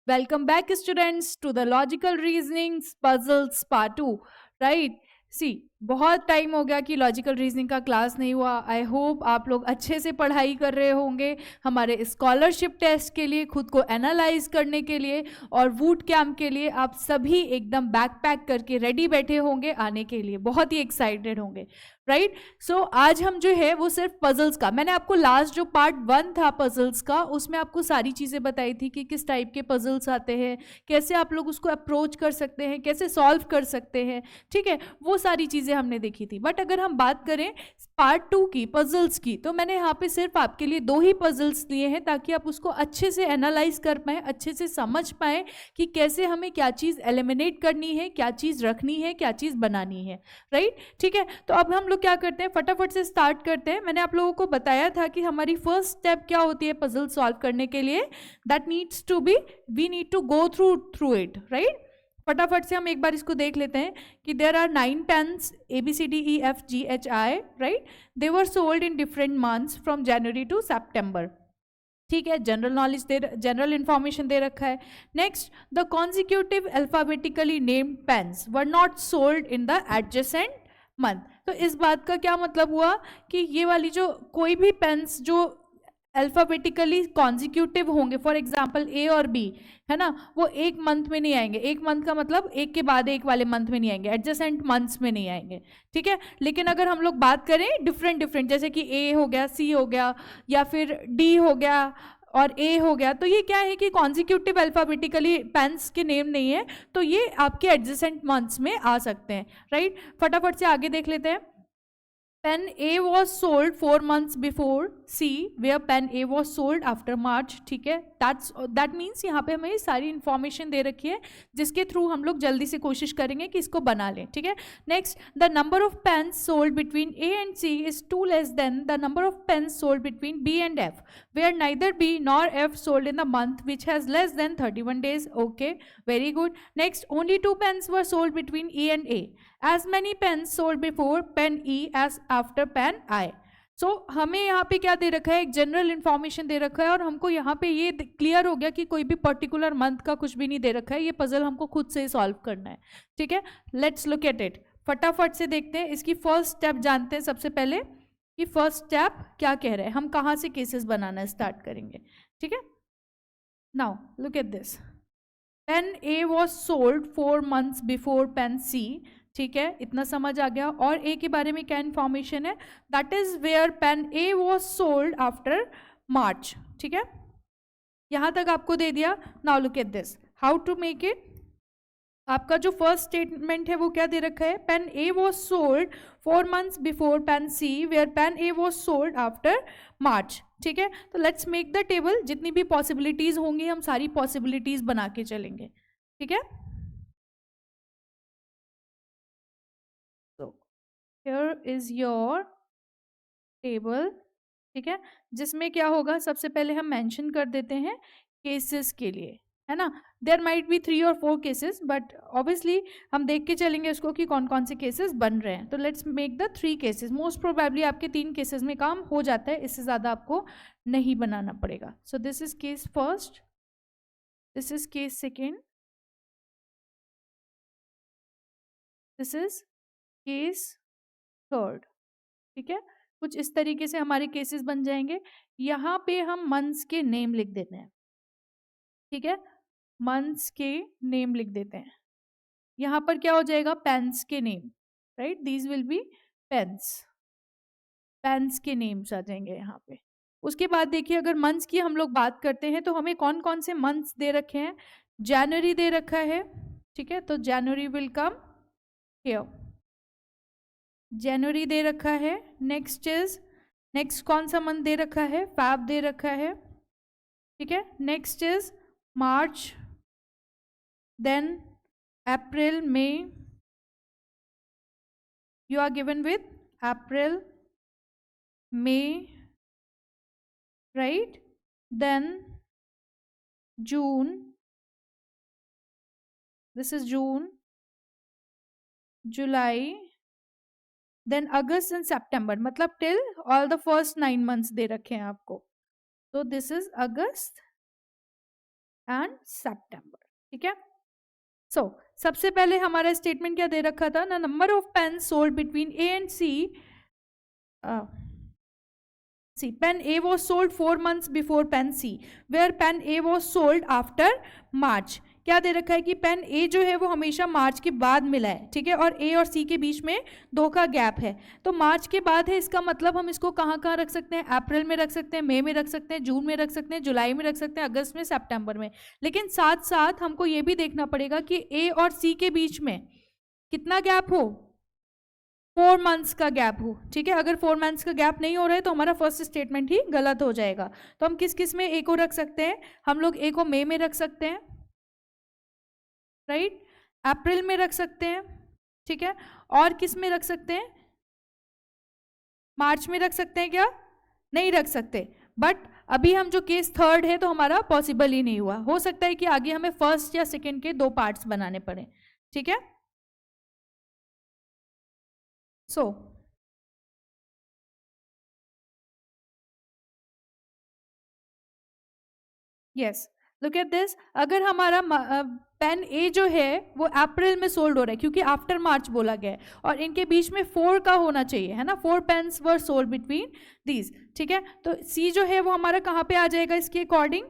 Welcome back, students, to the logical reasonings puzzles part 2. Right? सी बहुत time हो गया कि लॉजिकल रीजनिंग का क्लास नहीं हुआ. आई होप आप लोग अच्छे से पढ़ाई कर रहे होंगे हमारे स्कॉलरशिप टेस्ट के लिए, खुद को एनालाइज करने के लिए और वूट कैंप के लिए. आप सभी एकदम बैकपैक करके रेडी बैठे होंगे आने के लिए, बहुत ही एक्साइटेड होंगे. राइट? सो आज हम जो है वो सिर्फ पजल्स का, मैंने आपको लास्ट जो पार्ट 1 था पजल्स का, उसमें आपको सारी चीज़ें बताई थी कि किस टाइप के पजल्स आते हैं, कैसे आप लोग उसको अप्रोच कर सकते हैं, कैसे सॉल्व कर सकते हैं. ठीक है, वो सारी चीज़ें हमने देखी थी. बट अगर हम बात करें पार्ट 2 की पजल्स की, तो मैंने यहाँ पे सिर्फ आपके लिए 2 ही पजल्स लिए हैं ताकि आप उसको अच्छे से एनालाइज कर पाएँ, अच्छे से समझ पाएँ कि कैसे हमें क्या चीज़ एलिमिनेट करनी है, क्या चीज़ रखनी है, क्या चीज़ बनानी है. राइट? ठीक है, तो अब हम लोग क्या करते हैं, फटाफट से स्टार्ट करते हैं. मैंने आप लोगों को बताया था कि हमारी फर्स्ट स्टेप क्या होती है पजल सॉल्व करने के लिए. That needs to be, we need to go through it. Right? फटाफट से हम एक बार इसको देख लेते हैं कि there are 9 pens ABCDEFGHI. Right? They were sold in different months from January to September. ठीक है, जनरल नॉलेज जनरल इंफॉर्मेशन दे रखा है. Next, the consecutive alphabetically named pens were not sold in the adjacent month. तो इस बात का क्या मतलब हुआ कि ये वाली जो कोई भी पेन्स जो अल्फाबेटिकली कॉन्जिक्यूटिव होंगे, फॉर एग्जाम्पल ए और बी, है ना, वो एक मंथ में नहीं आएंगे. एक मंथ का मतलब एक के बाद एक वाले मंथ में नहीं आएंगे, एडजेसेंट मंथ्स में नहीं आएंगे. ठीक है, लेकिन अगर हम लोग बात करें डिफरेंट जैसे कि ए हो गया, सी हो गया, या फिर डी हो गया और ए हो गया, तो ये क्या है कि कॉन्जिक्यूटिव अल्फाबेटिकली पेन्स के नेम नहीं है, तो ये आपके एडजेसेंट मंथ्स में आ सकते हैं. राइट? फटाफट से आगे देख लेते हैं. Pen A was sold 4 months before C, where pen A was sold after March. ठीक है, that means यहाँ पे हमें सारी इंफॉर्मेशन दे रखी है जिसके थ्रू हम लोग जल्दी से कोशिश करेंगे कि इसको बना लें. ठीक है, next, the number of pens sold between A and C is 2 less than the number of pens sold between B and F, where neither B nor F sold in the month which has less than 31 days. Okay, very good. Next, only 2 pens were sold between E and A. As many pens sold before pen E as after pen I. सो हमें यहाँ पे क्या दे रखा है, एक general information दे रखा है और हमको यहाँ पे ये क्लियर हो गया कि कोई भी पर्टिकुलर मंथ का कुछ भी नहीं दे रखा है. ये पजल हमको खुद से ही सॉल्व करना है. ठीक है, लेट्स लुक एट इट. फटाफट से देखते हैं. इसकी फर्स्ट स्टेप जानते हैं सबसे पहले कि फर्स्ट स्टेप क्या कह रहे हैं, हम कहाँ से केसेस बनाना स्टार्ट करेंगे. ठीक है, now look at this. Pen A was sold 4 months before pen C. ठीक है, इतना समझ आ गया. और ए के बारे में क्या इन्फॉर्मेशन है, that is where pen A was sold after March. ठीक है, यहां तक आपको दे दिया. Now look at this, how to make it. आपका जो फर्स्ट स्टेटमेंट है वो क्या दे रखा है, pen A was sold 4 months before pen C, where pen A was sold after March. ठीक है, तो लेट्स मेक द टेबल. जितनी भी पॉसिबिलिटीज होंगी हम सारी पॉसिबिलिटीज बना के चलेंगे. ठीक है, here is your table. ठीक है, जिसमें क्या होगा, सबसे पहले हम मेंशन कर देते हैं केसेस के लिए, है ना. देयर माइट बी 3 और 4 केसेस, बट ऑब्वियसली हम देख के चलेंगे उसको कि कौन कौन से केसेस बन रहे हैं. तो let's make the 3 cases. Most probably आपके 3 केसेस में काम हो जाता है, इससे ज़्यादा आपको नहीं बनाना पड़ेगा. So this is case first, this is case second, this is case third. ठीक है, कुछ इस तरीके से हमारे केसेस बन जाएंगे. यहाँ पे हम मंथ्स के नेम लिख देते हैं. ठीक है, मंथ्स के नेम लिख देते हैं. यहाँ पर क्या हो जाएगा, पेन्स के name. Right, these will be pens, pens के नेम्स आ जाएंगे यहाँ पे. उसके बाद देखिए, अगर मंथ्स की हम लोग बात करते हैं तो हमें कौन कौन से मंथ्स दे रखे हैं. जनवरी दे रखा है. ठीक है, तो जनवरी विल कम हियर, जनवरी दे रखा है. नेक्स्ट कौन सा मंथ दे रखा है, फैब दे रखा है. ठीक है, next is March, then April, May. You are given with April, May, right, then June, this is June, July, then August and September. मतलब till all the first 9 months दे रखे हैं आपको. तो this is August and September, ठीक है। सो सबसे पहले हमारा स्टेटमेंट क्या दे रखा था ना, number of pen sold between A and C, pen A was sold 4 months before pen C, where pen A was sold after March। क्या दे रखा है कि पेन ए जो है वो हमेशा मार्च के बाद मिला है, ठीक है, और ए और सी के बीच में 2 का गैप है, तो मार्च के बाद है, इसका मतलब हम इसको कहाँ कहाँ रख सकते हैं, अप्रैल में रख सकते हैं, मई में रख सकते हैं, जून में रख सकते हैं, जुलाई में रख सकते हैं, अगस्त में, सितंबर में। लेकिन साथ साथ हमको ये भी देखना पड़ेगा कि ए और सी के बीच में कितना गैप हो, 4 मंथ्स का गैप हो, ठीक है। अगर 4 मंथ्स का गैप नहीं हो रहा है तो हमारा फर्स्ट स्टेटमेंट ही गलत हो जाएगा। तो हम किस किस में ए को रख सकते हैं, हम लोग ए को मई में रख सकते हैं, राइट, अप्रैल में रख सकते हैं, ठीक है, और किस में रख सकते हैं, मार्च में रख सकते हैं क्या, नहीं रख सकते। बट अभी हम जो केस थर्ड है तो हमारा पॉसिबल ही नहीं हुआ, हो सकता है कि आगे हमें फर्स्ट या सेकेंड के 2 पार्ट्स बनाने पड़े, ठीक है। So yes, look at this, अगर हमारा पेन ए जो है वो अप्रैल में सोल्ड हो रहा है क्योंकि आफ्टर मार्च बोला गया है, और इनके बीच में 4 का होना चाहिए, है ना, 4 pens were sold between these, ठीक है। तो सी जो है वो हमारा कहाँ पे आ जाएगा इसके अकॉर्डिंग,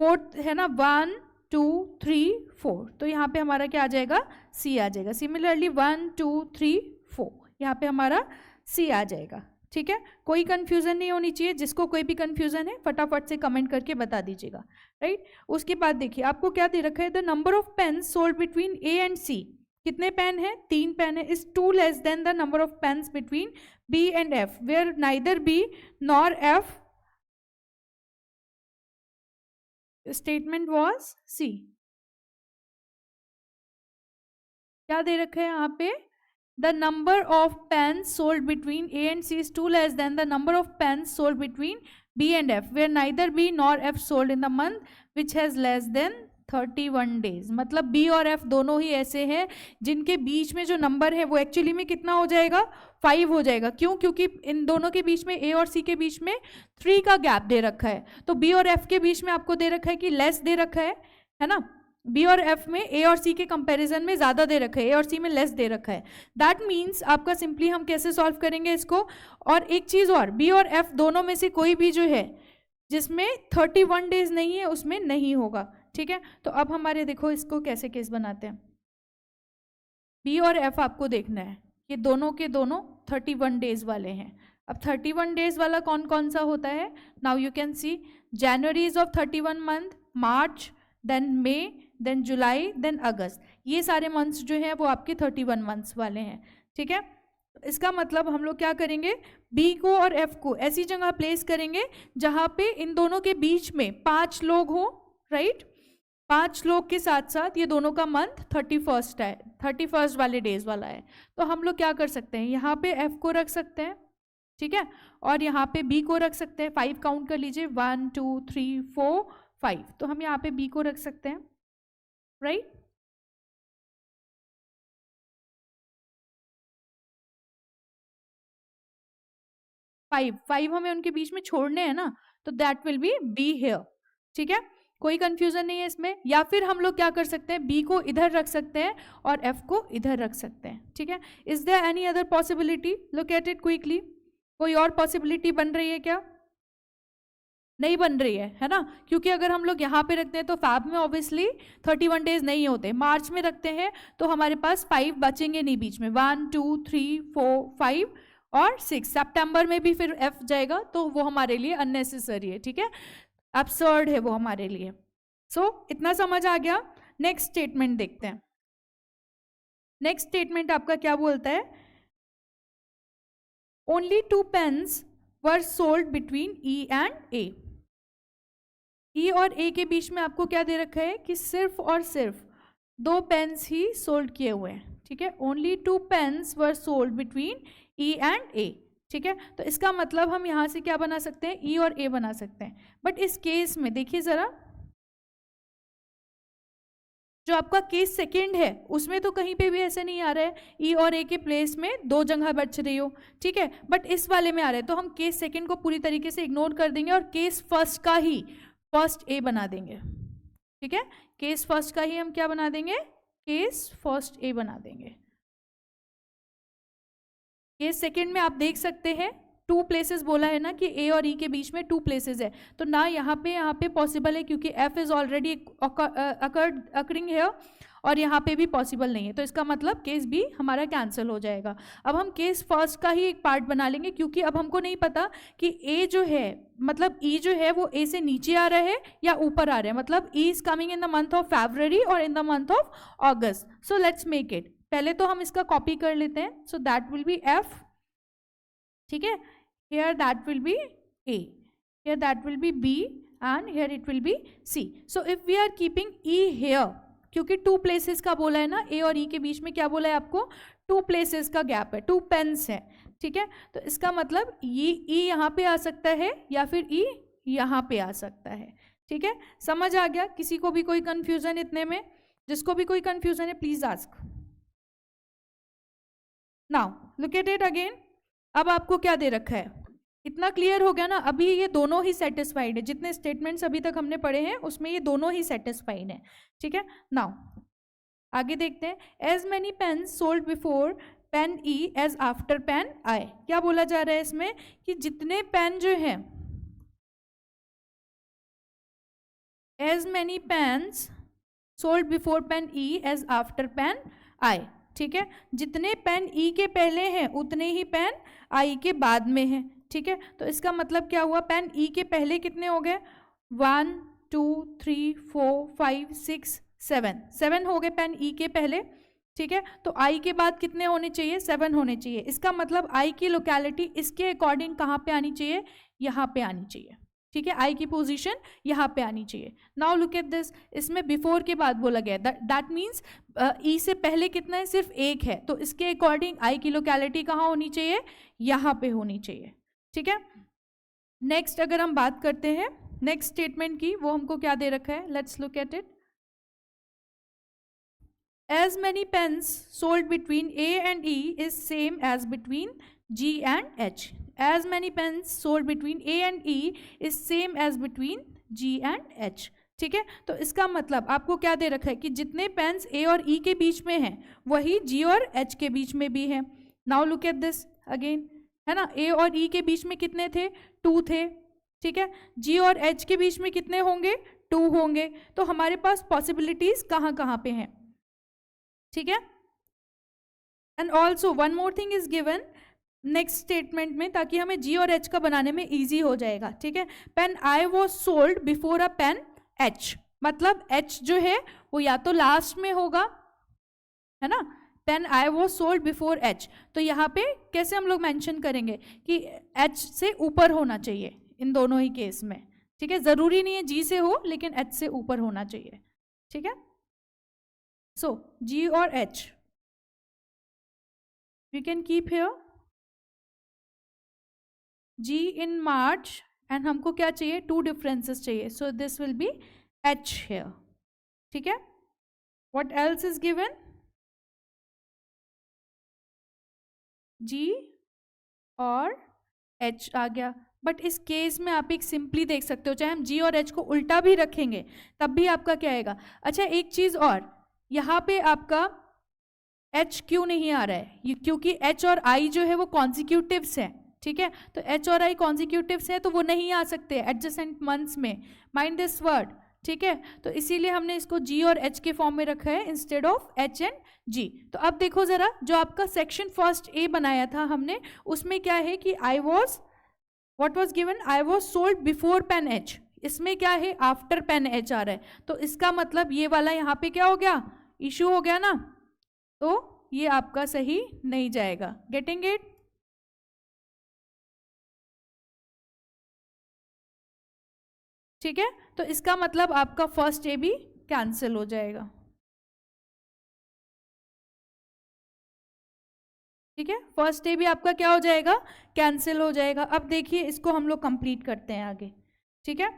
4 है ना, 1 2 3 4, तो यहाँ पे हमारा क्या आ जाएगा, सी आ जाएगा। सिमिलरली 1 2 3 4, यहाँ पे हमारा सी आ जाएगा, ठीक है। कोई कंफ्यूजन नहीं होनी चाहिए, जिसको कोई भी कंफ्यूजन है फटाफट से कमेंट करके बता दीजिएगा, राइट। उसके बाद देखिए आपको क्या दे रखा है, the number of pen sold between A and C, कितने पेन है, 3 पेन है, is 2 less than the number of pens between B and F, where neither B nor F statement was C. क्या दे रखा है यहाँ पे, the number of pens sold between A and C is 2 less than the number of pens sold between B and F, where neither B nor F sold in the month which has less than 31 days। मतलब B और F दोनों ही ऐसे हैं जिनके बीच में जो number है वो एक्चुअली में कितना हो जाएगा, 5 हो जाएगा। क्यों, क्योंकि इन दोनों के बीच में A और C के बीच में 3 का गैप दे रखा है, तो B और F के बीच में आपको दे रखा है कि लेस दे रखा है ना, बी और एफ में ए और सी के कंपैरिजन में ज़्यादा दे रखा है, ए और सी में लेस दे रखा है। दैट मीन्स आपका सिंपली हम कैसे सॉल्व करेंगे इसको, और एक चीज़ और, बी और एफ दोनों में से कोई भी जो है जिसमें 31 डेज नहीं है उसमें नहीं होगा, ठीक है। तो अब हमारे देखो इसको कैसे केस बनाते हैं, बी और एफ आपको देखना है कि दोनों के दोनों 31 डेज वाले हैं। अब 31 डेज वाला कौन कौन सा होता है, now you can see, January is of 31 month, March, then May, then July, then August, ये सारे मंथ्स जो हैं वो आपके 31 मंथ्स वाले हैं, ठीक है। इसका मतलब हम लोग क्या करेंगे, बी को और एफ को ऐसी जगह प्लेस करेंगे जहाँ पे इन दोनों के बीच में 5 लोग हो, राइट, 5 लोग के साथ साथ ये दोनों का मंथ 31 है, 31 वाले डेज वाला है। तो हम लोग क्या कर सकते हैं, यहाँ पे एफ को रख सकते हैं, ठीक है, और यहाँ पे बी को रख सकते हैं, 5 काउंट कर लीजिए, 1 2 3 4 5, तो हम यहाँ पे बी को रख सकते हैं, राइट। फाइव हमें उनके बीच में छोड़ने हैं ना, तो that will B be here, ठीक है, कोई कंफ्यूजन नहीं है इसमें। या फिर हम लोग क्या कर सकते हैं, बी को इधर रख सकते हैं और एफ को इधर रख सकते हैं, ठीक है। Is there any other possibility, look at it quickly, कोई और पॉसिबिलिटी बन रही है क्या, नहीं बन रही है ना, क्योंकि अगर हम लोग यहाँ पे रखते हैं तो फैब में ऑब्वियसली 31 डेज नहीं होते, मार्च में रखते हैं तो हमारे पास 5 बचेंगे नहीं बीच में, 1 2 3 4 5 और 6, सितंबर में भी फिर एफ जाएगा तो वो हमारे लिए अननेसेसरी है, ठीक है, अब्सर्ड है वो हमारे लिए। सो इतना समझ आ गया। नेक्स्ट स्टेटमेंट देखते हैं। नेक्स्ट स्टेटमेंट आपका क्या बोलता है, only 2 pens were sold between E and A. E और ए के बीच में आपको क्या दे रखा है कि सिर्फ और सिर्फ 2 पेन्स ही सोल्ड किए हुए हैं, ठीक है, only 2 pens were sold between E and A, ठीक है। तो इसका मतलब हम यहाँ से क्या बना सकते हैं, ई और ए बना सकते हैं। बट इस केस में देखिए ज़रा, जो आपका केस सेकंड है उसमें तो कहीं पे भी ऐसे नहीं आ रहा है ई और ए के प्लेस में 2 जगह बच रही हो, ठीक है, बट इस वाले में आ रहा है, तो हम केस सेकंड को पूरी तरीके से इग्नोर कर देंगे और केस फर्स्ट का ही फर्स्ट ए बना देंगे, ठीक है। केस फर्स्ट का ही हम क्या बना देंगे, केस फर्स्ट ए बना देंगे। केस सेकंड में आप देख सकते हैं टू प्लेसेस बोला है ना कि ए और ई के बीच में टू प्लेसेस है, तो ना यहाँ पे पॉसिबल है क्योंकि एफ इज ऑलरेडी अकरिंग है और यहाँ पे भी पॉसिबल नहीं है, तो इसका मतलब केस बी हमारा कैंसिल हो जाएगा। अब हम केस फर्स्ट का ही एक पार्ट बना लेंगे क्योंकि अब हमको नहीं पता कि ए जो है मतलब ई जो है वो ए से नीचे आ रहा है या ऊपर आ रहा है, मतलब E is coming in the month of February और in the month of August. So let's make it, पहले तो हम इसका कॉपी कर लेते हैं। So that will be F, ठीक है, here that will be A, here that will be B and here it will be C. So if we are keeping E here, क्योंकि टू प्लेसेस का बोला है ना, ए और ई के बीच में क्या बोला है आपको, टू प्लेसेस का गैप है, टू पेन्स है, ठीक है। तो इसका मतलब ये ई यहाँ पे आ सकता है या फिर ई यहाँ पे आ सकता है, ठीक है। समझ आ गया? किसी को भी कोई कंफ्यूजन इतने में? जिसको भी कोई कंफ्यूजन है please ask. Now look at it again. अब आपको क्या दे रखा है, इतना क्लियर हो गया ना? अभी ये दोनों ही सेटिस्फाइड है, जितने स्टेटमेंट्स अभी तक हमने पढ़े हैं उसमें ये दोनों ही सेटिस्फाइड है, ठीक है। नाउ आगे देखते हैं, as many pen sold before pen E as after pen I. क्या बोला जा रहा है इसमें कि जितने पेन जो है, as many pens sold before pen E as after pen I, ठीक है। जितने पेन ई के पहले हैं उतने ही पेन आई के बाद में हैं, ठीक है। तो इसका मतलब क्या हुआ, पेन ई के पहले कितने हो गए, 1 2 3 4 5 6 7, 7 हो गए पेन ई के पहले, ठीक है। तो आई के बाद कितने होने चाहिए, 7 होने चाहिए। इसका मतलब आई की लोकेलिटी इसके अकॉर्डिंग कहाँ पे आनी चाहिए, यहाँ पे आनी चाहिए, ठीक है। आई की पोजीशन यहाँ पे आनी चाहिए। नाउ लुक एट दिस, इसमें बिफोर के बाद बोला गया, दैट मीन्स ई से पहले कितना है, सिर्फ एक है, तो इसके अकॉर्डिंग आई की लोकेलिटी कहाँ होनी चाहिए, यहाँ पे होनी चाहिए, ठीक है। नेक्स्ट अगर हम बात करते हैं नेक्स्ट स्टेटमेंट की, वो हमको क्या दे रखा है, let's look at it. As many pens sold between A and E is same as between G and H. As many pens sold between A and E is same as between G and H. ठीक है, तो इसका मतलब आपको क्या दे रखा है कि जितने पेन्स A और E के बीच में हैं वही G और H के बीच में भी हैं। Now look at this again, है ना, A और E के बीच में कितने थे, 2 थे, ठीक है। G और H के बीच में कितने होंगे, 2 होंगे। तो हमारे पास पॉसिबिलिटीज कहाँ कहाँ पे हैं, ठीक है। And also one more thing is given next statement में, ताकि हमें जी और एच का बनाने में इजी हो जाएगा, ठीक है। Pen I was sold before a pen H, मतलब एच जो है वो या तो लास्ट में होगा, है ना, pen I was sold before H, तो यहाँ पे कैसे हम लोग मेंशन करेंगे कि एच से ऊपर होना चाहिए इन दोनों ही केस में, ठीक है। जरूरी नहीं है जी से हो, लेकिन एच से ऊपर होना चाहिए, ठीक है। सो जी और H we can keep here G in March, and हमको क्या चाहिए, 2 डिफरेंसेस चाहिए, so this will B H here, ठीक है। What else is given, G और H आ गया। बट इस केस में आप एक सिंपली देख सकते हो, चाहे हम G और H को उल्टा भी रखेंगे तब भी आपका क्या आएगा। अच्छा एक चीज और, यहाँ पे आपका H क्यों नहीं आ रहा है, क्योंकि H और I जो है वो कॉन्जिक्यूटिव्स है, ठीक है। तो H और I कॉन्जिक्यूटिव्स है तो वो नहीं आ सकते एडजेसेंट मंथ्स में, माइंड दिस वर्ड, ठीक है। तो इसीलिए हमने इसको G और H के फॉर्म में रखा है instead of H and G। तो अब देखो जरा, जो आपका सेक्शन फर्स्ट ए बनाया था हमने, उसमें क्या है कि I was, what was given, I was sold before pen H, इसमें क्या है, आफ्टर पेन एच आ रहा है, तो इसका मतलब ये वाला यहाँ पे क्या हो गया, इशू हो गया ना, तो ये आपका सही नहीं जाएगा। गेटिंग इट, ठीक है। तो इसका मतलब आपका फर्स्ट ए भी कैंसिल हो जाएगा, ठीक है। फर्स्ट ए भी आपका क्या हो जाएगा, कैंसिल हो जाएगा। अब देखिए इसको हम लोग कंप्लीट करते हैं आगे, ठीक है।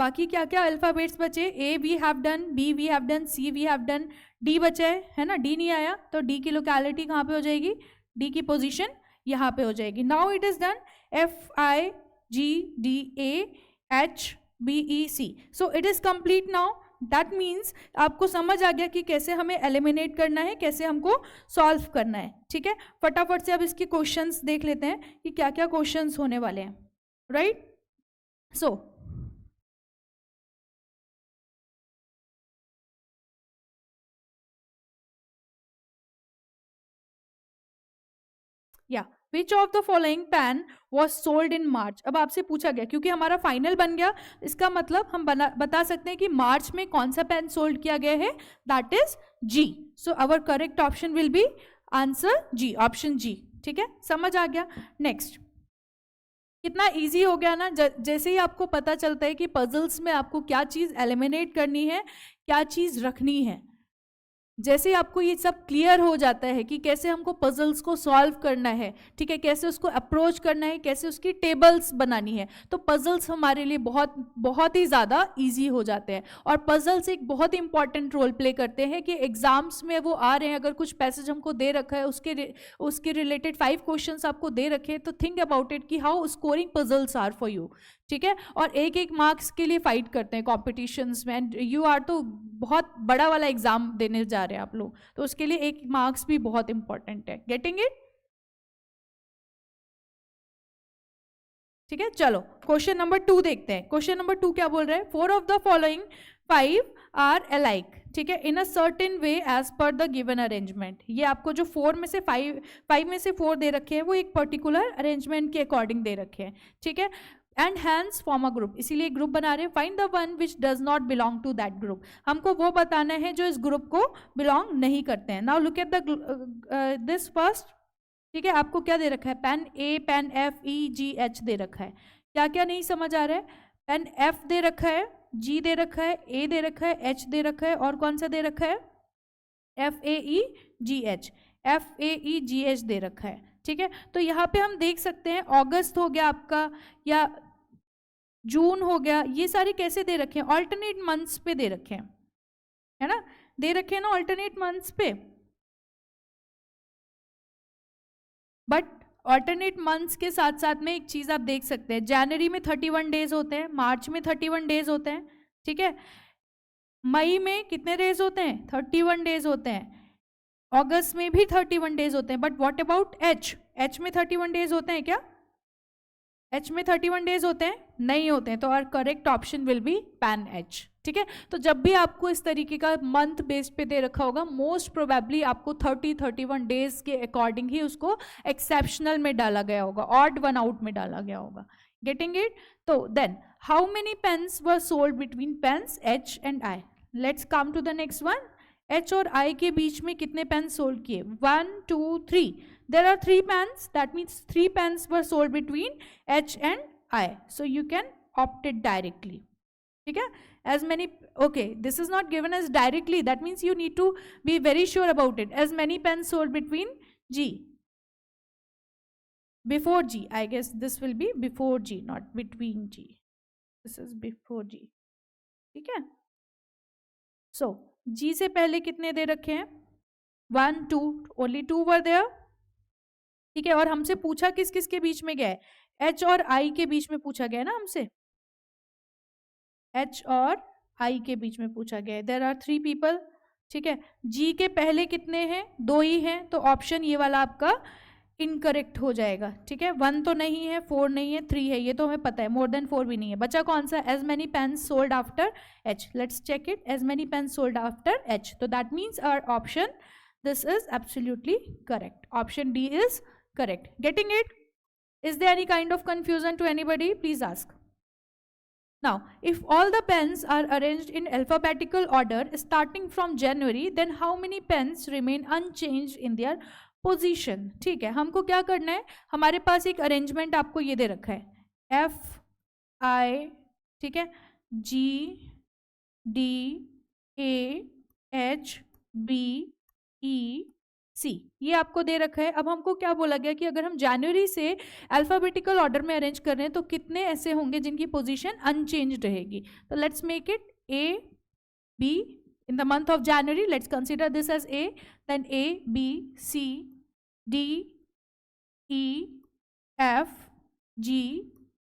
बाकी क्या क्या अल्फाबेट्स बचे? A we have done, B we have done, C we have done, D बचा है ना, डी नहीं आया, तो डी की लोकेलिटी कहाँ पे हो जाएगी? डी की पोजीशन यहाँ पे हो जाएगी. Now it is done. F I G D A H B E C. So it is complete now. That means आपको समझ आ गया कि कैसे हमें एलिमिनेट करना है, कैसे हमको सॉल्व करना है. ठीक है, फटाफट से अब इसके क्वेश्चंस देख लेते हैं कि क्या क्या क्वेश्चंस होने वाले हैं. राइट. सो या which of the following pen was sold in March. अब आपसे पूछा गया, क्योंकि हमारा फाइनल बन गया, इसका मतलब हम बता सकते हैं कि मार्च में कौन सा पेन सोल्ड किया गया है. That is G. So our correct option will be answer G, option G. ठीक है, समझ आ गया. नेक्स्ट, कितना इजी हो गया ना. जैसे ही आपको पता चलता है कि पजल्स में आपको क्या चीज एलिमिनेट करनी है, क्या चीज रखनी है, जैसे ही आपको ये सब क्लियर हो जाता है कि कैसे हमको पजल्स को सॉल्व करना है, ठीक है, कैसे उसको अप्रोच करना है, कैसे उसकी टेबल्स बनानी है, तो पजल्स हमारे लिए बहुत बहुत ही ज़्यादा इजी हो जाते हैं. और पजल्स एक बहुत इंपॉर्टेंट रोल प्ले करते हैं कि एग्जाम्स में वो आ रहे हैं, अगर कुछ पैसेज हमको दे रखा है, उसके रिलेटेड 5 क्वेश्चंस आपको दे रखे हैं, तो थिंक अबाउट इट कि how scoring puzzles are for you. ठीक है, और एक एक मार्क्स के लिए फाइट करते हैं कॉम्पिटिशन्स में. एंड यू आर तो बहुत बड़ा वाला एग्जाम देने जा रहे हैं आप लोग, तो उसके लिए एक मार्क्स भी बहुत इंपॉर्टेंट है. Getting it? ठीक है, चलो क्वेश्चन नंबर 2 देखते हैं. क्वेश्चन नंबर 2 क्या बोल रहे हैं? 4 of the following 5 are alike. ठीक है, in a certain way as per the given arrangement. ये आपको जो 4 में से 5 में से 4 दे रखे हैं, वो एक पर्टिकुलर अरेंजमेंट के अकॉर्डिंग दे रखे हैं. ठीक है, and hence form a group, इसीलिए ग्रुप बना रहे हैं. Find the one which does not belong to that group. हमको वो बताना है जो इस ग्रुप को बिलोंग नहीं करते हैं. Now look at the this first. ठीक है, आपको क्या दे रखा है? Pen A, pen F, E G H दे रखा है. क्या क्या नहीं समझ आ रहा है? पेन एफ दे रखा है, जी दे रखा है, ए दे रखा है, एच दे रखा है, और कौन सा दे रखा है? F A E G H. F A E G H दे रखा है. ठीक है, तो यहाँ पे हम देख सकते हैं अगस्त हो गया आपका, या जून हो गया, ये सारे कैसे दे रखे हैं? ऑल्टरनेट मंथ्स पे दे रखे हैं, है ना, दे रखे हैं ना ऑल्टरनेट मंथ्स पे. बट ऑल्टरनेट मंथ्स के साथ साथ में एक चीज आप देख सकते हैं, जनवरी में 31 डेज होते हैं, मार्च में 31 डेज होते हैं. ठीक है, मई में कितने डेज होते हैं? 31 डेज होते हैं. अगस्त में भी 31 डेज होते हैं. But what about H? H में 31 डेज होते हैं क्या? एच में 31 डेज होते हैं? नहीं होते हैं. तो our correct option will be pen H. ठीक है, तो जब भी आपको इस तरीके का मंथ बेस पे दे रखा होगा, मोस्ट प्रोबेबली आपको 31 डेज के अकॉर्डिंग ही उसको एक्सेप्शनल में डाला गया होगा, ऑड वन आउट में डाला गया होगा. Getting it? तो then how many pens were sold between pens H and I? Let's come to the next one. H और आई के बीच में कितने पेन सोल्ड किए? 1 2 3. There are 3 pens. That means 3 pens were sold between H and I. So you can opt it directly. ठीक है? As many, okay, this is not given as directly. That means you need to be very sure about it. As many pens sold between G. Before G. I guess this will be before G, not between G. This is before G. ठीक है? So, G से पहले कितने दे रखे हैं? 1 2. Only 2 were there. ठीक है, और हमसे पूछा किस किस के बीच में गया है? एच और आई के बीच में पूछा गया है ना हमसे. एच और आई के बीच में पूछा गया है. There are 3 people. ठीक है, जी के पहले कितने हैं? 2 ही हैं, तो ऑप्शन ये वाला आपका इनकरेक्ट हो जाएगा. ठीक है, 1 तो नहीं है, 4 नहीं है, 3 है, ये तो हमें पता है. मोर देन 4 भी नहीं है. बचा कौन सा? As many pens sold after H. Let's check it. As many pens sold after H. तो that means our option, this is absolutely correct. Option D is correct. Getting it? Is there any kind of confusion to anybody? Please ask. Now, if all the pens are arranged in alphabetical order starting from January, then how many pens remain unchanged in their position? ठीक है, हमको क्या करना है? हमारे पास एक arrangement आपको ये दे रखा है, एफ आई, ठीक है, G D A H B E C, ये आपको दे रखा है। अब हमको क्या बोला गया कि अगर हम जनवरी से अल्फाबेटिकल ऑर्डर में अरेंज कर रहे हैं तो कितने ऐसे होंगे जिनकी पोजीशन अनचेंज्ड रहेगी। तो let's make it A, B in the month of January. Let's consider this as A, then A, B, C, D, E, F, G,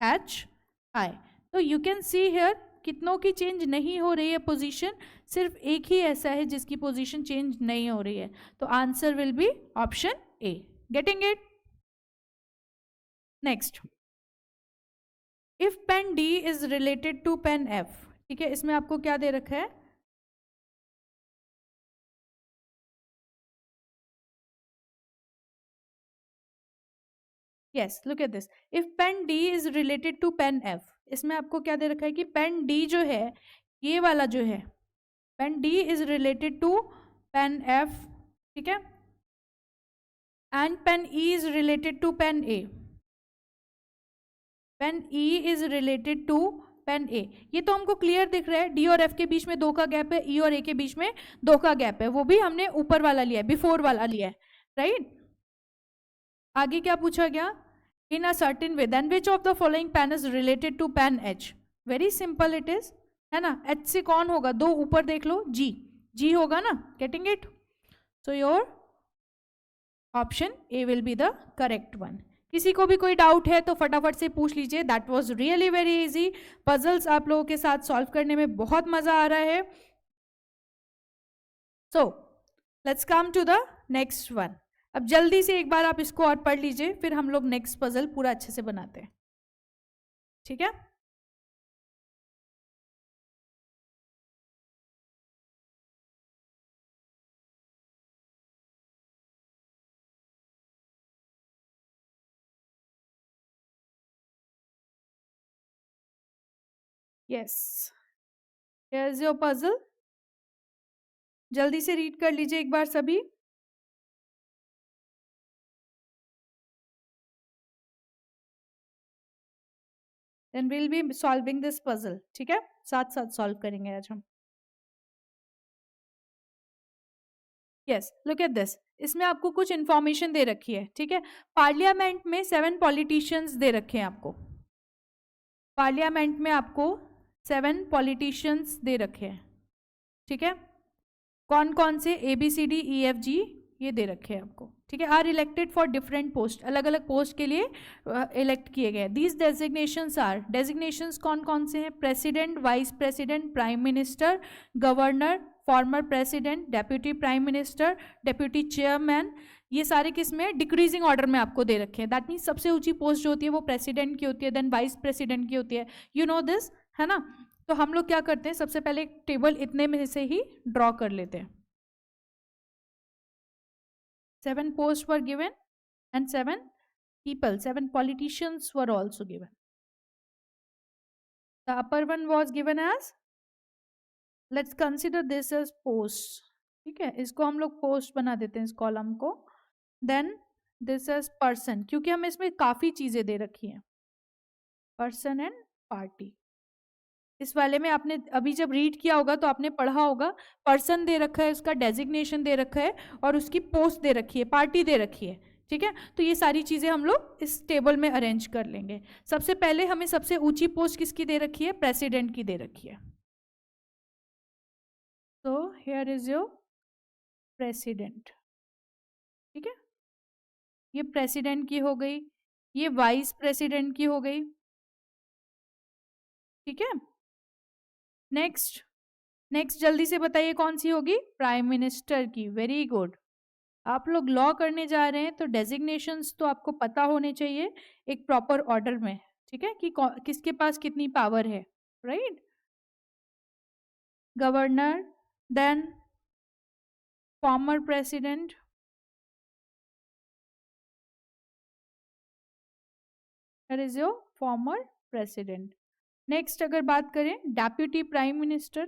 H, I. तो you can see here कितनों की change नहीं हो रही है position, सिर्फ एक ही ऐसा है जिसकी पोजीशन चेंज नहीं हो रही है। तो answer will be option A. Getting it? Next, if pen D is related to pen F, ठीक है, इसमें आपको क्या दे रखा है? Yes, look at this, if pen D is related to pen F, इसमें आपको क्या दे रखा है कि पेन डी जो है, ये वाला जो है, pen D is related to pen F, ठीक है, and pen E is related to pen A, pen E is related to pen A. ये तो हमको क्लियर दिख रहा है, डी और एफ के बीच में 2 का गैप है, ई और ए के बीच में 2 का गैप है, वो भी हमने ऊपर वाला लिया है, बिफोर वाला लिया है, राइट? आगे क्या पूछा गया? In a certain way then which of the following pen is related to pen H. Very simple it is, है ना? एच से कौन होगा? 2 ऊपर देख लो, जी, जी होगा ना। Getting it? So your option A will be the correct one. किसी को भी कोई डाउट है तो फटाफट से पूछ लीजिए। That was really very easy. Puzzles आप लोगों के साथ सॉल्व करने में बहुत मजा आ रहा है। So let's come to the next one. अब जल्दी से एक बार आप इसको और पढ़ लीजिए, फिर हम लोग नेक्स्ट पजल पूरा अच्छे से बनाते हैं, ठीक है? Yes, here is your puzzle. जल्दी से रीड कर लीजिए एक बार सभी। Then will be solving this puzzle, ठीक है? साथ साथ सॉल्व करेंगे आज हम। यस, लुक एट दिस, इसमें आपको कुछ इंफॉर्मेशन दे रखी है, ठीक है? पार्लियामेंट में 7 पॉलिटिशियंस दे रखे हैं आपको। पार्लियामेंट में आपको 7 पॉलिटिशियंस दे रखे हैं, ठीक है? कौन कौन से? ABCDEFG ये दे रखे हैं आपको, ठीक है? Are elected for different post, अलग अलग पोस्ट के लिए इलेक्ट किए गए। दीज डेजिग्नेशंस आर, डेजिग्नेशंस कौन कौन से हैं? President, vice president, prime minister, governor, former president, deputy prime minister, deputy chairman. ये सारे किसमें? डिक्रीजिंग ऑर्डर में आपको दे रखे हैं। दैट मीन्स सबसे ऊंची पोस्ट जो होती है वो प्रेसिडेंट की होती है, देन वाइस प्रेसिडेंट की होती है। यू नो दिस, है ना? तो हम लोग क्या करते हैं, सबसे पहले एक टेबल इतने में से ही ड्रॉ कर लेते हैं। 7 posts were given and 7 people, 7 politicians were also given. The upper one was given as, let's consider this as posts, ठीक है? इसको हम लोग पोस्ट बना देते हैं, इस कॉलम को। देन दिस इज पर्सन, क्योंकि हमें इसमें काफी चीजें दे रखी हैं, पर्सन एंड पार्टी। इस वाले में आपने अभी जब रीड किया होगा तो आपने पढ़ा होगा, पर्सन दे रखा है, उसका डेजिग्नेशन दे रखा है और उसकी पोस्ट दे रखी है, पार्टी दे रखी है, ठीक है? तो ये सारी चीजें हम लोग इस टेबल में अरेंज कर लेंगे। सबसे पहले हमें सबसे ऊंची पोस्ट किसकी दे रखी है? प्रेसिडेंट की दे रखी है। तो हियर इज योर प्रेसिडेंट, ठीक है? ये प्रेसिडेंट की हो गई, ये वाइस प्रेसिडेंट की हो गई, ठीक है? नेक्स्ट, नेक्स्ट जल्दी से बताइए कौन सी होगी? प्राइम मिनिस्टर की। Very good. आप लोग लॉ करने जा रहे हैं तो डेजिग्नेशंस तो आपको पता होने चाहिए एक प्रॉपर ऑर्डर में, ठीक है? कि किसके पास कितनी पावर है, right? Governor, then former president, that is your former president. Next अगर बात करें deputy prime minister,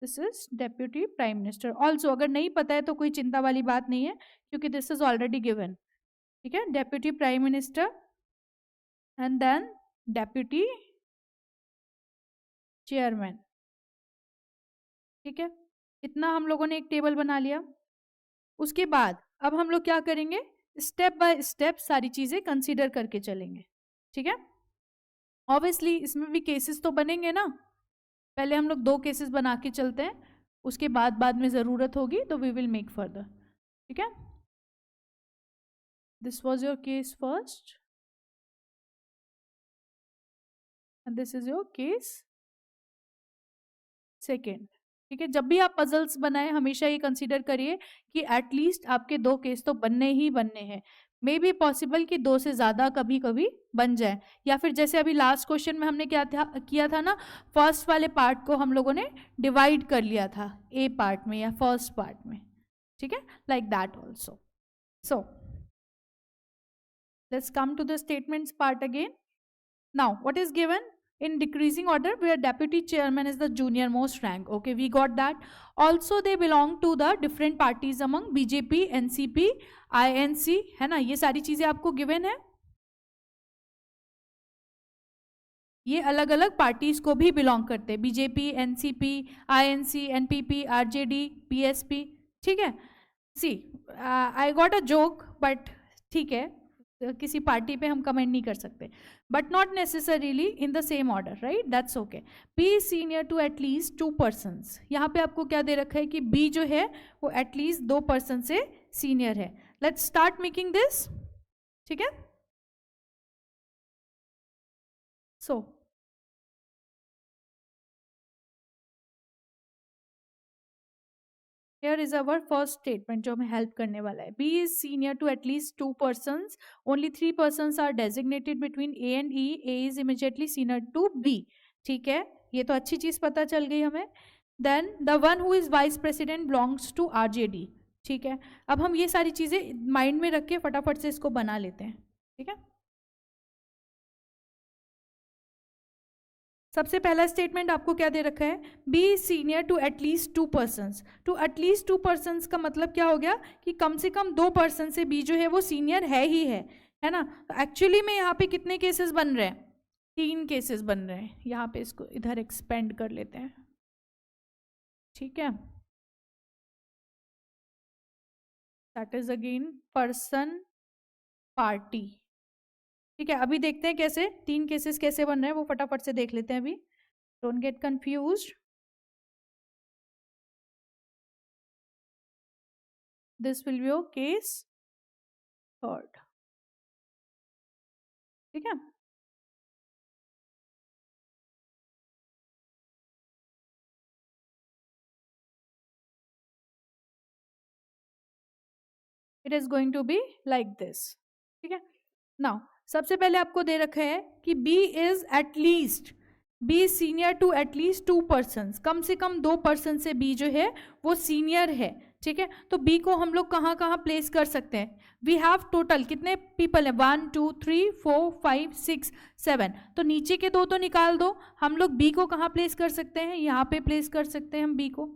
this is deputy prime minister also. अगर नहीं पता है तो कोई चिंता वाली बात नहीं है, क्योंकि दिस इज ऑलरेडी गिवन, ठीक है? Deputy prime minister and then deputy chairman, ठीक है? इतना हम लोगों ने एक टेबल बना लिया। उसके बाद अब हम लोग क्या करेंगे, स्टेप बाय स्टेप सारी चीजें कंसीडर करके चलेंगे, ठीक है। ऑब्वियसली इसमें भी केसेस तो बनेंगे ना, पहले हम लोग 2 केसेस बना के चलते हैं, उसके बाद में जरूरत होगी तो वी विल मेक फर्दर, ठीक है। This was your case first and this is your case second, ठीक है। जब भी आप पजल्स बनाएं हमेशा ये कंसीडर करिए कि एटलीस्ट आपके 2 केस तो बनने ही बनने हैं, मे बी पॉसिबल कि 2 से ज़्यादा कभी कभी बन जाए, या फिर जैसे अभी लास्ट क्वेश्चन में हमने किया था ना, फर्स्ट वाले पार्ट को हम लोगों ने डिवाइड कर लिया था ए पार्ट में या फर्स्ट पार्ट में, ठीक है, like that also. So let's come to the statements part again. Now what is given in decreasing order where deputy chairman is the junior most rank, okay, we got that. Also they belong to the different parties among BJP, NCP, INC, है ना, ये सारी चीजें आपको given है, ये अलग अलग पार्टीज को भी बिलोंग करते हैं, BJP, NCP, INC, NPP, RJD, PSP, ठीक है। See I got a joke but ठीक है, किसी पार्टी पे हम कमेंट नहीं कर सकते, but not necessarily in the same order, right, that's okay. B senior to at least 2 persons, यहाँ पे आपको क्या दे रखा है कि बी जो है वो एटलीस्ट 2 पर्सन से सीनियर है। लेट्स स्टार्ट मेकिंग दिस, ठीक है। सो here is our first statement जो हमें हेल्प करने वाला है। B is senior to at least 2 persons, only 3 persons are designated between A and E, A is immediately senior to B, ठीक है, ये तो अच्छी चीज पता चल गई हमें। Then the one who is vice president belongs to RJD, ठीक है। अब हम ये सारी चीजें माइंड में रख के फटाफट से इसको बना लेते हैं, ठीक है। सबसे पहला स्टेटमेंट आपको क्या दे रखा है, B senior to at least 2 persons. To at least 2 persons का मतलब क्या हो गया कि कम से कम 2 पर्सन से बी जो है वो सीनियर है ही है ना। तो एक्चुअली में यहाँ पे कितने केसेस बन रहे हैं, 3 केसेस बन रहे हैं। यहाँ पे इसको इधर एक्सपेंड कर लेते हैं, ठीक है। That is again person party, ठीक है। अभी देखते हैं कैसे 3 केसेस कैसे बन रहे हैं, वो फटाफट से देख लेते हैं अभी, don't get confused. This will be your case third, ठीक है। It is going to be like this, ठीक है। नाउ सबसे पहले आपको दे रखा है कि B is at least, B senior to at least 2 person, कम से कम 2 पर्सन से B जो है वो सीनियर है, ठीक है। तो B को हम लोग कहाँ कहाँ प्लेस कर सकते हैं, वी हैव टोटल कितने पीपल है, 1 2 3 4 5 6 7, तो नीचे के 2 तो निकाल दो, हम लोग B को कहाँ प्लेस कर सकते हैं, यहाँ पे प्लेस कर सकते हैं हम B को,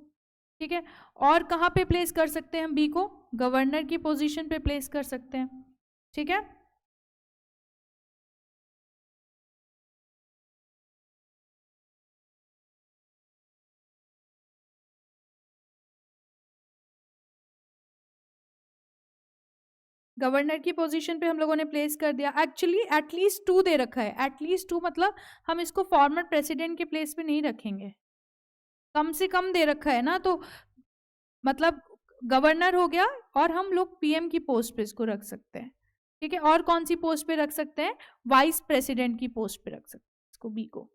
ठीक है। और कहाँ पे प्लेस कर सकते हैं हम B को, गवर्नर की पोजीशन पे प्लेस कर सकते हैं, ठीक है। गवर्नर की पोजीशन पे हम लोगों ने प्लेस कर दिया। एक्चुअली एटलीस्ट 2 दे रखा है, एटलीस्ट 2 मतलब हम इसको फॉर्मर प्रेसिडेंट के प्लेस पे नहीं रखेंगे, कम से कम दे रखा है ना, तो मतलब गवर्नर हो गया और हम लोग पीएम की पोस्ट पे इसको रख सकते हैं, ठीक है। और कौन सी पोस्ट पे रख सकते हैं, वाइस प्रेसिडेंट की पोस्ट पे रख सकते हैं इसको बी को,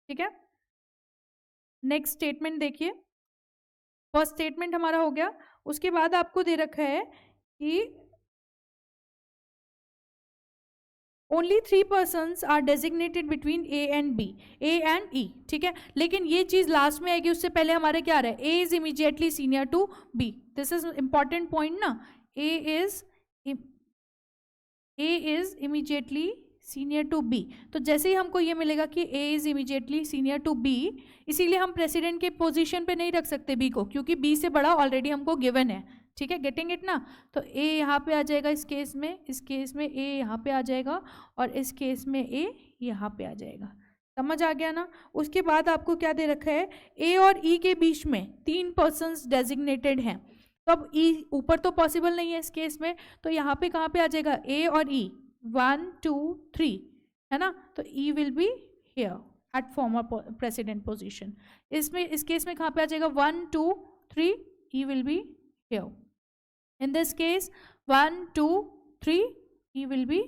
ठीक है। नेक्स्ट स्टेटमेंट देखिए, फर्स्ट स्टेटमेंट हमारा हो गया। उसके बाद आपको दे रखा है कि only 3 persons are designated between A and B, A and E, ठीक है। लेकिन ये चीज लास्ट में आएगी, उससे पहले हमारे क्या आ रहा है, A is immediately senior to B, this is important point ना, A is immediately senior to B. तो जैसे ही हमको ये मिलेगा कि A is immediately senior to B, इसीलिए हम प्रेसिडेंट के पोजीशन पे नहीं रख सकते बी को, क्योंकि बी से बड़ा ऑलरेडी हमको गिवन है, ठीक है, गेटिंग इट ना। तो ए यहाँ पे आ जाएगा इस केस में, इस केस में ए यहाँ पे आ जाएगा, और इस केस में ए यहाँ पे आ जाएगा, समझ आ गया ना। उसके बाद आपको क्या दे रखा है, ए और ई के बीच में 3 पर्सन्स डेजिग्नेटेड हैं, तो अब ई ऊपर तो पॉसिबल नहीं है इस केस में, तो यहाँ पे कहाँ पे आ जाएगा ए और ई, 1 2 3, है ना, तो E will be here at former president position. इसमें इस केस में कहाँ पे आ जाएगा 1 2 3, E will be here. In this case 1 2 3, E will be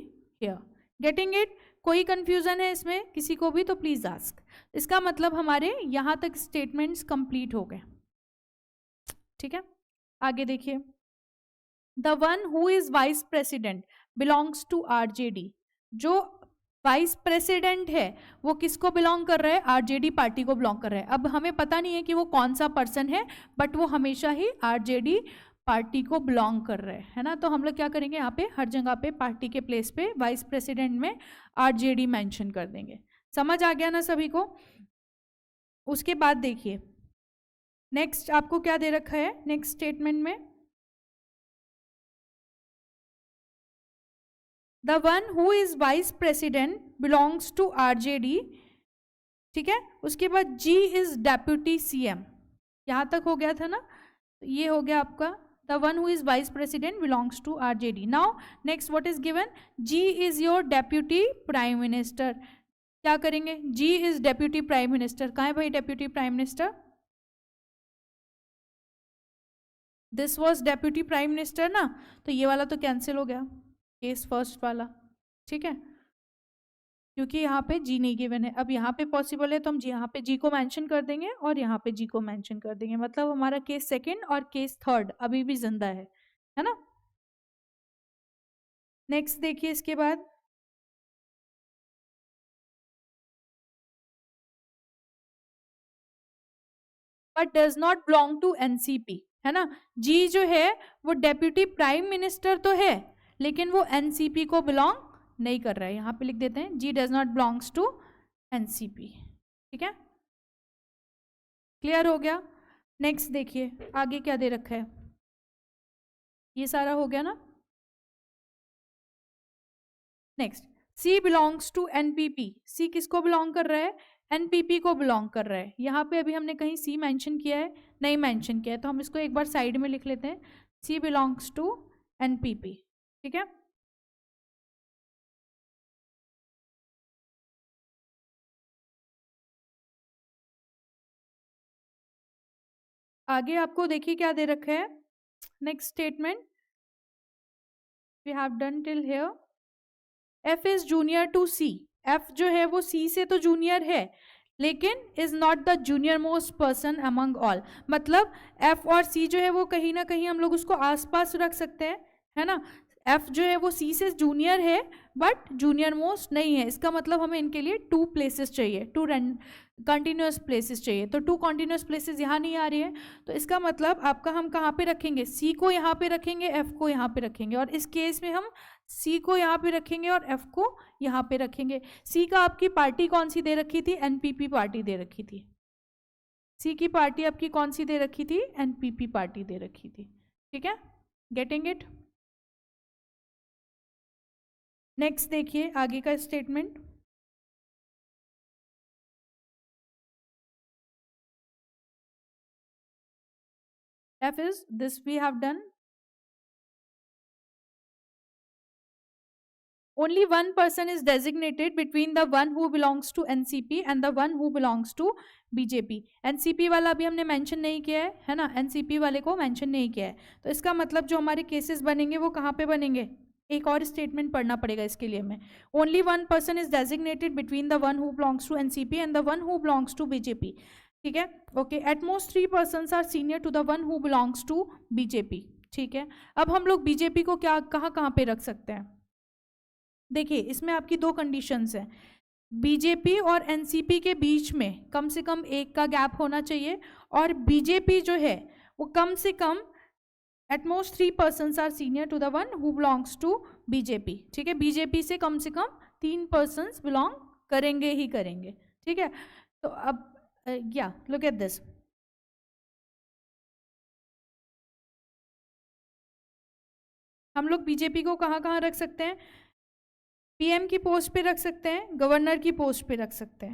here. Getting it? कोई कंफ्यूजन है इसमें किसी को भी तो प्लीज आस्क। इसका मतलब हमारे यहाँ तक स्टेटमेंट्स कंप्लीट हो गए, ठीक है। आगे देखिए, the one who is vice president belongs to RJD. जो वाइस प्रेसिडेंट है वो किसको बिलोंग कर रहा है? आरजेडी पार्टी को बिलोंग कर रहा है। अब हमें पता नहीं है कि वो कौन सा पर्सन है, बट वो हमेशा ही आरजेडी पार्टी को बिलोंग कर रहे हैं, है ना। तो हम लोग क्या करेंगे, यहाँ पे हर जगह पे पार्टी के प्लेस पे वाइस प्रेसिडेंट में आरजेडी मेंशन कर देंगे। समझ आ गया ना सभी को? उसके बाद देखिए नेक्स्ट आपको क्या दे रखा है नेक्स्ट स्टेटमेंट में, the one who is vice president belongs to RJD, ठीक है। उसके बाद जी इज डेप्यूटी सीएम, यहां तक हो गया था ना, ये हो गया आपका the one who is vice president belongs to RJD. Now next what is given, G is your deputy prime minister. क्या करेंगे, G is deputy prime minister। कहाँ है भाई deputy prime minister? This was deputy prime minister ना, तो ये वाला तो कैंसिल हो गया, केस फर्स्ट वाला, ठीक है, क्योंकि यहाँ पे जी नहीं गिवन है। अब यहाँ पे पॉसिबल है तो हम यहाँ पे जी को मेंशन कर देंगे और यहाँ पे जी को मेंशन कर देंगे, मतलब हमारा केस सेकंड और केस थर्ड अभी भी जिंदा है ना। नेक्स्ट देखिए इसके बाद, but does not belong to NCP, है ना। जी जो है वो डेप्यूटी प्राइम मिनिस्टर तो है, लेकिन वो एनसीपी को बिलोंग नहीं कर रहा है। यहाँ पे लिख देते हैं G does not belongs to NCP, ठीक है, क्लियर हो गया। नेक्स्ट देखिए आगे क्या दे रखा है, ये सारा हो गया ना। Next C belongs to NPP, C किसको बिलोंग कर रहा है? एनपीपी को बिलोंग कर रहा है। यहाँ पे अभी हमने कहीं सी मेंशन किया है? नहीं मेंशन किया है, तो हम इसको एक बार साइड में लिख लेते हैं, सी बिलोंग्स टू एनपीपी, ठीक है। आगे आपको देखिए क्या दे रखा है next statement, we have done till here. F is junior to C, F जो है वो सी से तो जूनियर है, लेकिन is not the junior most person among all. मतलब एफ और सी जो है वो कहीं ना कहीं हम लोग उसको आसपास रख सकते हैं, है ना। एफ जो है वो सी से जूनियर है बट जूनियर मोस्ट नहीं है। इसका मतलब हमें इनके लिए टू प्लेसेस चाहिए, टू कंटिन्यूस प्लेसेस चाहिए, तो टू कंटिन्यूस प्लेसेस यहाँ नहीं आ रही है, तो इसका मतलब आपका हम कहाँ पे रखेंगे, सी को यहाँ पे रखेंगे, एफ को यहाँ पे रखेंगे, और इस केस में हम सी को यहाँ पे रखेंगे और एफ को यहाँ पे रखेंगे। सी का आपकी पार्टी कौन सी दे रखी थी? एनपीपी पार्टी दे रखी थी। सी की पार्टी आपकी कौन सी दे रखी थी? एनपीपी पार्टी दे रखी थी, ठीक है, गेटिंग इट। नेक्स्ट देखिए आगे का statement, F is this we have done. Only one person is designated between the one who belongs to NCP and the one who belongs to BJP. NCP वाला भी हमने मेंशन नहीं किया है ना, NCP वाले को मेंशन नहीं किया है, तो इसका मतलब जो हमारे केसेस बनेंगे वो कहाँ पे बनेंगे? एक और स्टेटमेंट पढ़ना पड़ेगा इसके लिए हमें। Only one person is designated between the one who belongs to NCP and the one who belongs to BJP, ठीक है, okay. At most 3 persons are senior to the one who belongs to BJP, ठीक है। अब हम लोग BJP को क्या कहाँ पे रख सकते हैं? देखिए इसमें आपकी दो कंडीशंस हैं, बीजेपी और एनसीपी के बीच में कम से कम एक का गैप होना चाहिए, और बीजेपी जो है वो कम से कम at most 3 persons are senior to the one who belongs to BJP, ठीक है। बीजेपी से कम 3 पर्सन्स बिलोंग करेंगे ही करेंगे, ठीक है। तो अब या लुक एट दिस, हम लोग बीजेपी को कहाँ कहाँ रख सकते हैं? पीएम की पोस्ट पे रख सकते हैं, गवर्नर की पोस्ट पे रख सकते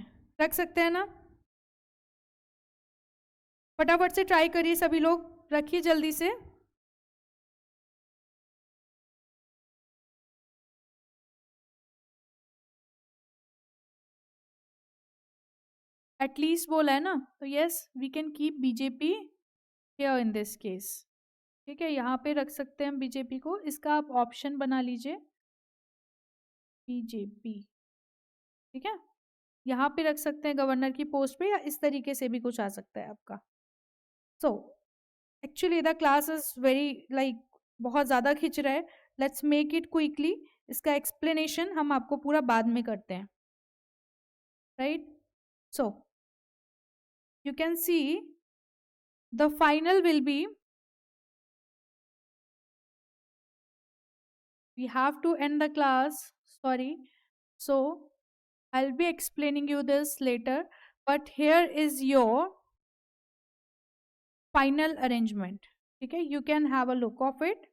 हैं ना। फटाफट से ट्राई करिए सभी लोग, रखिए जल्दी से। एटलीस्ट बोला है ना, तो yes we can keep BJP here in this case. ठीक है, यहाँ पे रख सकते हैं हम बीजेपी को, इसका आप ऑप्शन बना लीजिए बीजेपी। ठीक है, यहाँ पे रख सकते हैं गवर्नर की पोस्ट पे, या इस तरीके से भी कुछ आ सकता है आपका। So actually the class is very like बहुत ज़्यादा खिंच रहा है, लेट्स मेक इट क्विकली। इसका एक्सप्लेनेशन हम आपको पूरा बाद में करते हैं, right. So you can see the final will be, we have to end the class, sorry. So I'll be explaining you this later, but here is your final arrangement. Okay, you can have a look of it.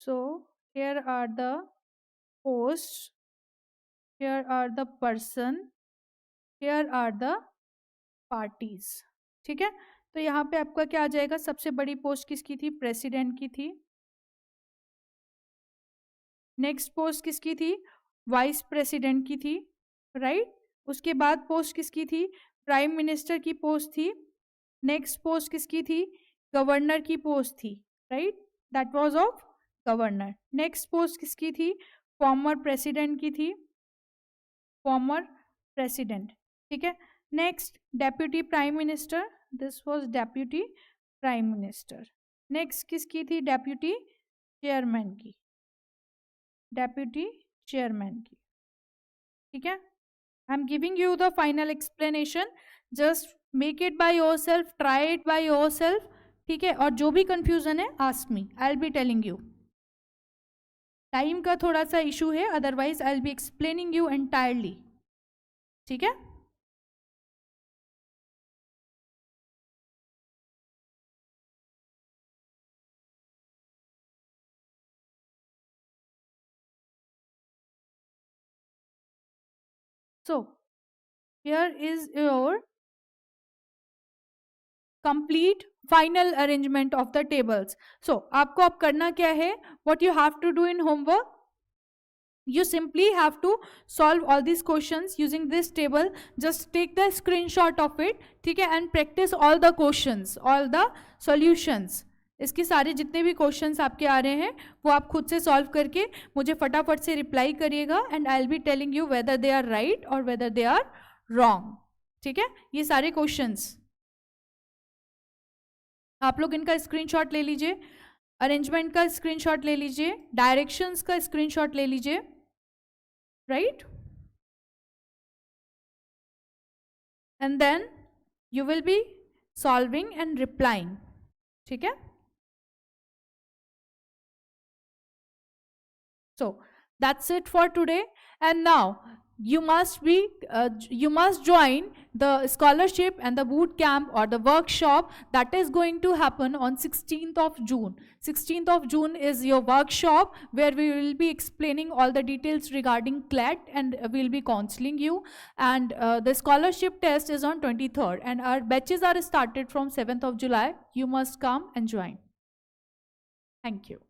So here are the posts, here are the person, here are the parties. ठीक है, तो यहाँ पे आपका क्या आ जाएगा, सबसे बड़ी पोस्ट किसकी थी, प्रेसिडेंट की थी। नेक्स्ट पोस्ट किसकी थी, वाइस प्रेसिडेंट की थी, राइट। उसके बाद पोस्ट किसकी थी, प्राइम मिनिस्टर की पोस्ट थी। नेक्स्ट पोस्ट किसकी थी, गवर्नर की पोस्ट थी, right, that was of governor. Next post किसकी थी, फॉर्मर प्रेसिडेंट की थी, फॉर्मर प्रेसिडेंट। ठीक है, next deputy prime minister, this was deputy prime minister. Next किसकी थी, डेप्यूटी चेयरमैन की, डेप्यूटी चेयरमैन की। ठीक है, I am giving you the final explanation, just make it by yourself, try it by yourself. ठीक है, और जो भी कंफ्यूजन है ask me, I will be telling you. Time का थोड़ा सा इशू है, otherwise I will be explaining you entirely. ठीक है, so here is your complete final arrangement of the tables. So आपको अब करना क्या है, what you have to do in homework, you simply have to solve all these questions using this table. Just take the screenshot of it, ठीक है, and practice all the questions, all the solutions. इसके सारे जितने भी questions आपके आ रहे हैं वो आप खुद से सॉल्व करके मुझे फटाफट से रिप्लाई करिएगा, and I will be telling you whether they are right और वेदर दे आर रॉन्ग। ठीक है, ये सारे क्वेश्चंस आप लोग इनका स्क्रीनशॉट ले लीजिए, अरेंजमेंट का स्क्रीनशॉट ले लीजिए, डायरेक्शंस का स्क्रीनशॉट ले लीजिए, right, and then you will be solving and replying. ठीक है, so that's it for today, and now you must join the scholarship and the boot camp or the workshop that is going to happen on 16th of June. 16th of June is your workshop where we will be explaining all the details regarding CLAT, and we'll be counseling you, and the scholarship test is on 23rd, and our batches are started from 7th of July. You must come and join. Thank you.